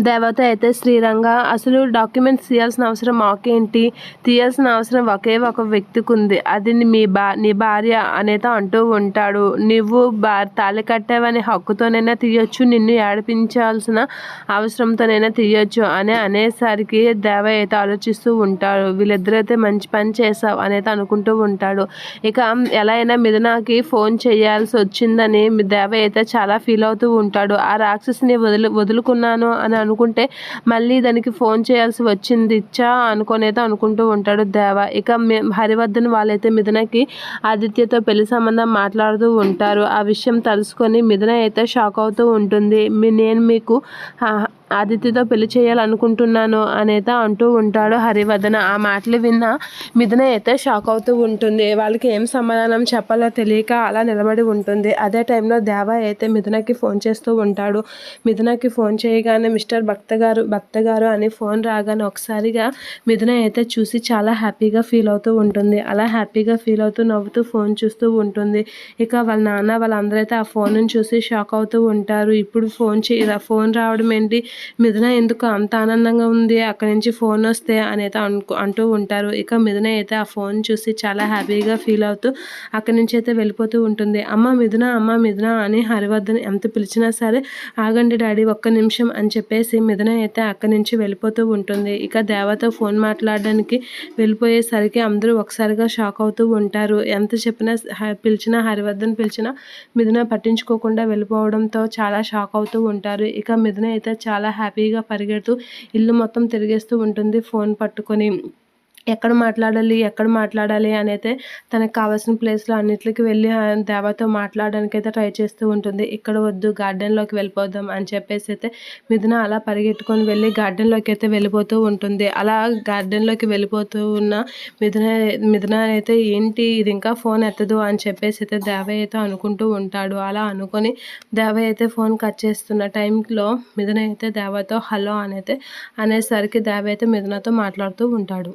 దేవత అయితే శ్రీరంగ అసలు డాక్యుమెంట్స్ తీయాల్సిన అవసరం మాకేంటి, తీయాల్సిన అవసరం ఒకే ఒక వ్యక్తికి ఉంది, అది నీ భార్య అనేది అంటూ ఉంటాడు. నువ్వు తాళి కట్టావనే హక్కుతోనైనా తీయొచ్చు, నిన్ను ఏడిపించాల్సిన అవసరంతోనైనా తీయొచ్చు అని అనేసరికి దేవ అయితే ఆలోచిస్తూ ఉంటాడు. వీళ్ళిద్దరైతే మంచి పని చేసావు అనేది అనుకుంటూ ఉంటాడు. ఇక ఎలా అయినా మిథునాకి ఫోన్ చేయాల్సి వచ్చిందని దేవ అయితే చాలా ఫీల్ అవుతూ ఉంటాడు. ఆ రాక్షసిని వదులుకున్నాను అని అనుకుంటే మళ్ళీ దానికి ఫోన్ చేయాల్సి వచ్చింది అనుకునేది అనుకుంటూ ఉంటాడు దేవ. ఇక హరివర్ధన్ వాళ్ళైతే మిథునకి ఆదిత్యతో పెళ్లి సంబంధం మాట్లాడుతూ ఉంటారు. ఆ విషయం తెలుసుకొని మిథున అయితే షాక్ అవుతూ ఉంటుంది. నేను మీకు ఆదిత్యతో పెళ్లి చేయాలనుకుంటున్నాను అనేది అంటూ ఉంటాడు హరివర్ధన్. ఆ మాటలు విన్న మిథున అయితే షాక్ అవుతూ ఉంటుంది. వాళ్ళకి ఏం సమాధానం చెప్పాలో తెలియక అలా నిలబడి ఉంటుంది. అదే టైంలో దేవ అయితే మిథునకి ఫోన్ చేస్తూ ఉంటాడు. మిథునకి ఫోన్ చేయగానే మిస్టర్ భర్త గారు అని ఫోన్ రాగానే ఒకసారిగా మిథున అయితే చూసి చాలా హ్యాపీగా ఫీల్ అవుతూ ఉంటుంది. అలా హ్యాపీగా ఫీల్ అవుతూ నవ్వుతూ ఫోన్ చూస్తూ ఉంటుంది. ఇక వాళ్ళ నాన్న వాళ్ళందరూ అయితే ఆ ఫోన్ చూసి షాక్ అవుతూ ఉంటారు. ఇప్పుడు ఫోన్ రావడం ఏంటి, మిథున ఎందుకు అంత ఆనందంగా ఉంది, అక్కడి నుంచి ఫోన్ వస్తే అనేది అంటూ ఉంటారు. ఇక మిథున అయితే ఆ ఫోన్ చూసి చాలా హ్యాపీగా ఫీల్ అవుతూ అక్కడి నుంచి అయితే వెళ్ళిపోతూ ఉంటుంది. అమ్మ మిథున అని హరివర్ధన్ ఎంత పిలిచినా సరే ఆగండి డాడీ ఒక్క నిమిషం అని చెప్పేసి మిథున అయితే అక్కడి నుంచి వెళ్ళిపోతూ ఉంటుంది. ఇక దేవతో ఫోన్ మాట్లాడడానికి వెళ్ళిపోయేసరికి అందరూ ఒకసారిగా షాక్ అవుతూ ఉంటారు. ఎంత చెప్పినా హరివర్ధన్ పిలిచినా మిథున పట్టించుకోకుండా వెళ్ళిపోవడంతో చాలా షాక్ అవుతూ ఉంటారు. ఇక మిథున అయితే చాలా హ్యాపీగా పరిగెడుతూ ఇల్లు మొత్తం తిరిగేస్తూ ఉంటుంది ఫోన్ పట్టుకొని. ఎక్కడ మాట్లాడాలి అని అయితే తనకు కావాల్సిన ప్లేస్లో అన్నిటికి వెళ్ళి దేవతో మాట్లాడడానికి అయితే ట్రై చేస్తూ ఉంటుంది. ఇక్కడ వద్దు గార్డెన్లోకి వెళ్ళిపోదాం అని చెప్పేసి అయితే మిథున అలా పరిగెట్టుకొని వెళ్ళి గార్డెన్లోకి అయితే వెళ్ళిపోతూ ఉంటుంది. అలా గార్డెన్లోకి వెళ్ళిపోతూ ఉన్న మిథున అయితే ఏంటి ఇది ఇంకా ఫోన్ ఎత్తదు అని చెప్పేసి అయితే దేవ అయితే అనుకుంటూ ఉంటాడు. అలా అనుకొని దేవ అయితే ఫోన్ కట్ చేస్తున్న టైంలో మిథున అయితే దేవతో హలో అనేసరికి దేవ అయితే మిథునతో మాట్లాడుతూ ఉంటాడు.